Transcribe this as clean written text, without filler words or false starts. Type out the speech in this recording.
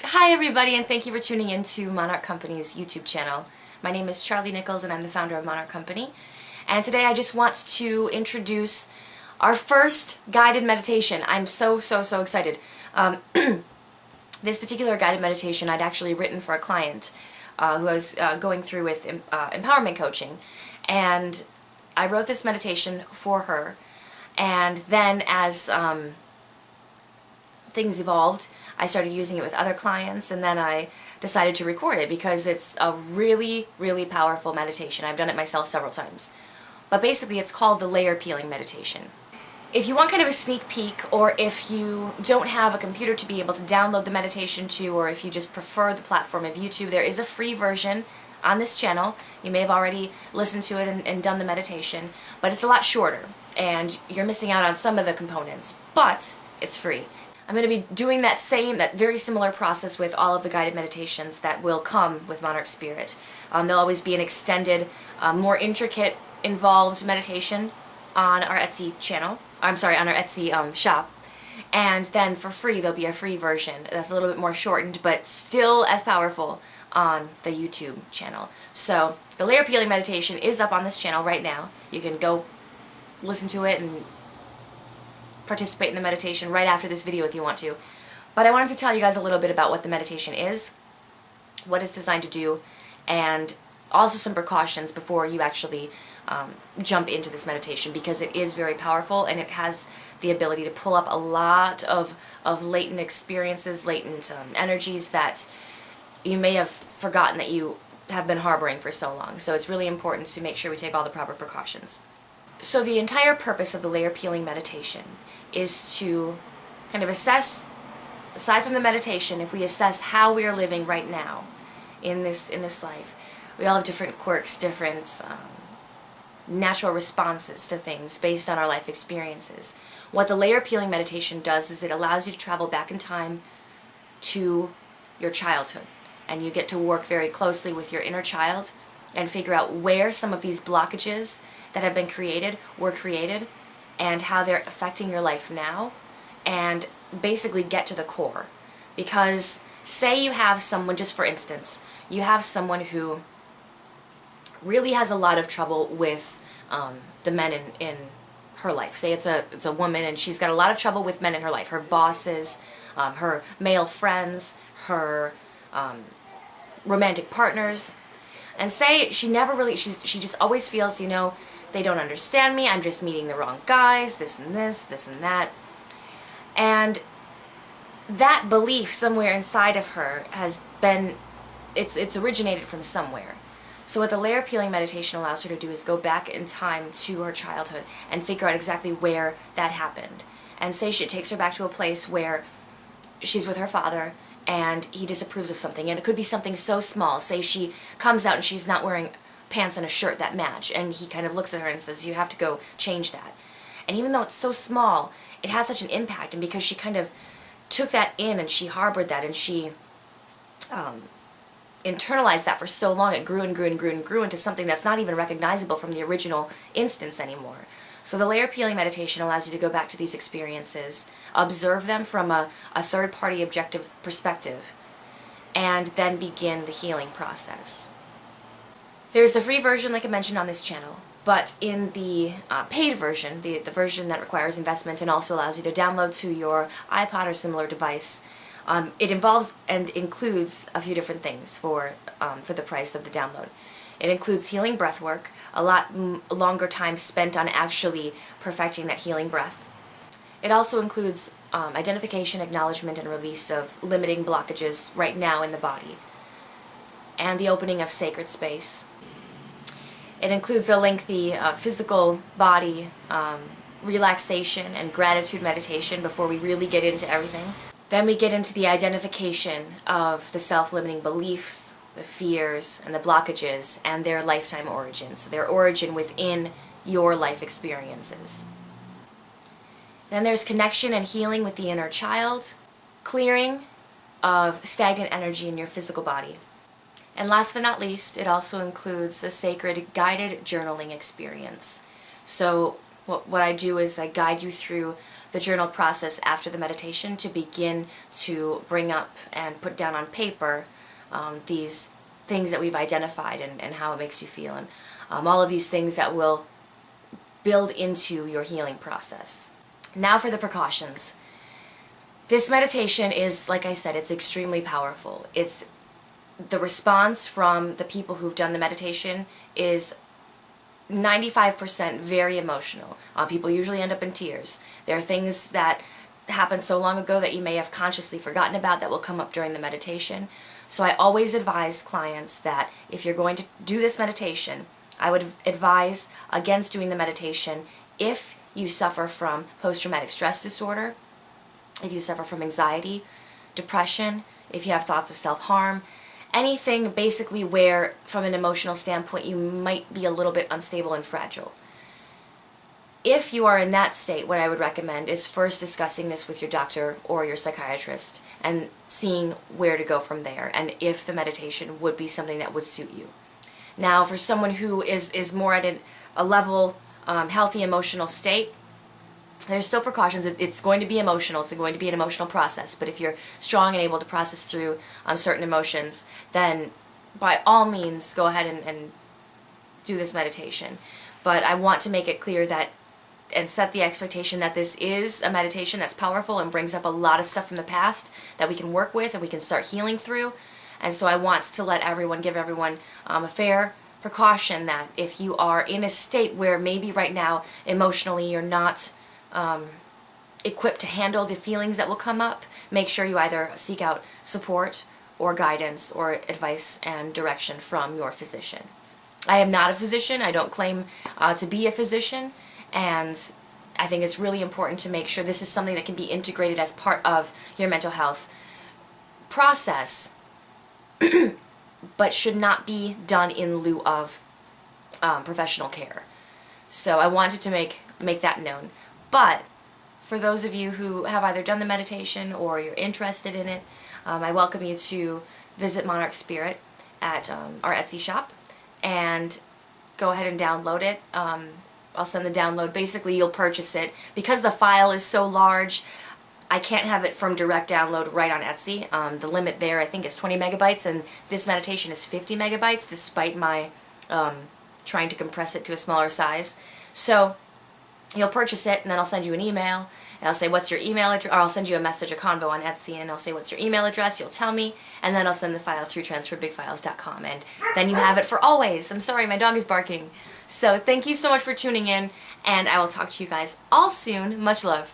Hi everybody, and thank you for tuning in to Monarch Company's YouTube channel. My name is Charlie Nichols and I'm the founder of Monarch Company. And today I just want to introduce our first guided meditation. I'm so excited. This particular guided meditation I'd actually written for a client who I was going through with empowerment coaching. And I wrote this meditation for her, and then as things evolved, I started using it with other clients, and then I decided to record it because it's a really powerful meditation. I've done it myself several times. But basically it's called the layer peeling meditation. If you want kind of a sneak peek, or if you don't have a computer to be able to download the meditation to, or if you just prefer the platform of YouTube, there is a free version on this channel. You may have already listened to it and done the meditation, but it's a lot shorter and you're missing out on some of the components, but it's free. I'm going to be doing that very similar process with all of the guided meditations that will come with Monarch Spirit. There'll always be an extended, more intricate, involved meditation on our Etsy channel. I'm sorry, on our Etsy shop. And then for free, there'll be a free version that's a little bit more shortened, but still as powerful on the YouTube channel. So the layer peeling meditation is up on this channel right now. You can go listen to it and participate in the meditation right after this video if you want to. But I wanted to tell you guys a little bit about what the meditation is, what it's designed to do, and also some precautions before you actually jump into this meditation, because it is very powerful and it has the ability to pull up a lot of latent experiences, latent energies that you may have forgotten that you have been harboring for so long. So it's really important to make sure we take all the proper precautions. So the entire purpose of the layer peeling meditation is to kind of assess, aside from the meditation, if we assess how we are living right now in this life. We all have different quirks, different natural responses to things based on our life experiences. What the layer peeling meditation does is it allows you to travel back in time to your childhood, and you get to work very closely with your inner child and figure out where some of these blockages that have been created were created and how they're affecting your life now, and basically get to the core. Because say you have someone, just for instance, you have someone who really has a lot of trouble with the men in her life. Say it's a woman and she's got a lot of trouble with men in her life, her bosses, her male friends, her romantic partners. And say she never really, she just always feels, you know, they don't understand me, I'm just meeting the wrong guys, this and that. And that belief somewhere inside of her has been, it's originated from somewhere. So what the layer peeling meditation allows her to do is go back in time to her childhood and figure out exactly where that happened. And say it takes her back to a place where she's with her father and he disapproves of something, and it could be something so small. Say she comes out and she's not wearing pants and a shirt that match, and he kind of looks at her and says, you have to go change that. And even though it's so small, it has such an impact, and because she kind of took that in and she harbored that and she internalized that for so long, it grew and grew into something that's not even recognizable from the original instance anymore. So the layer peeling meditation allows you to go back to these experiences, observe them from a third-party objective perspective, and then begin the healing process. There's the free version, like I mentioned, on this channel, but in the paid version, the version that requires investment and also allows you to download to your iPod or similar device, it involves and includes a few different things for the price of the download. It includes healing breath work, a lot longer time spent on actually perfecting that healing breath. It also includes identification, acknowledgement, and release of limiting blockages right now in the body, and the opening of sacred space. It includes a lengthy physical body relaxation and gratitude meditation before we really get into everything. Then we get into the identification of the self-limiting beliefs, the fears, and the blockages, and their lifetime origin. So their origin within your life experiences. Then there's connection and healing with the inner child, clearing of stagnant energy in your physical body. And last but not least, it also includes the sacred guided journaling experience. So what I do is I guide you through the journal process after the meditation to begin to bring up and put down on paper these things that we've identified and how it makes you feel, and all of these things that will build into your healing process. Now for the precautions. This meditation is, like I said, it's extremely powerful. It's the response from the people who've done the meditation is 95% very emotional. People usually end up in tears. There are things that happened so long ago that you may have consciously forgotten about that will come up during the meditation. So I always advise clients that if you're going to do this meditation, I would advise against doing the meditation if you suffer from post-traumatic stress disorder, if you suffer from anxiety, depression, if you have thoughts of self-harm, anything basically where, from an emotional standpoint, you might be a little bit unstable and fragile. If you are in that state, what I would recommend is first discussing this with your doctor or your psychiatrist and seeing where to go from there, and if the meditation would be something that would suit you. Now, for someone who is more at a level healthy emotional state, there's still precautions. It's going to be emotional. It's going to be an emotional process. But if you're strong and able to process through certain emotions, then by all means go ahead and do this meditation. But I want to make it clear that, and set the expectation that this is a meditation that's powerful and brings up a lot of stuff from the past that we can work with and we can start healing through. And so I want to give everyone a fair precaution that if you are in a state where maybe right now emotionally you're not equipped to handle the feelings that will come up, make sure you either seek out support or guidance or advice and direction from your physician. I am not a physician. I don't claim to be a physician, and I think it's really important to make sure this is something that can be integrated as part of your mental health process, but should not be done in lieu of professional care. So I wanted to make that known. But for those of you who have either done the meditation or you're interested in it, I welcome you to visit Monarch Spirit at our Etsy shop and go ahead and download it. I'll send the download. Basically, you'll purchase it. Because the file is so large, I can't have it from direct download right on Etsy. The limit there, I think, is 20 megabytes, and this meditation is 50 megabytes, despite my trying to compress it to a smaller size. So you'll purchase it, and then I'll send you an email, and I'll say, what's your email address, or I'll send you a message, a convo on Etsy, and I'll say, what's your email address, you'll tell me, and then I'll send the file through transferbigfiles.com, and then you have it for always. I'm sorry, my dog is barking. So thank you so much for tuning in, and I will talk to you guys all soon. Much love.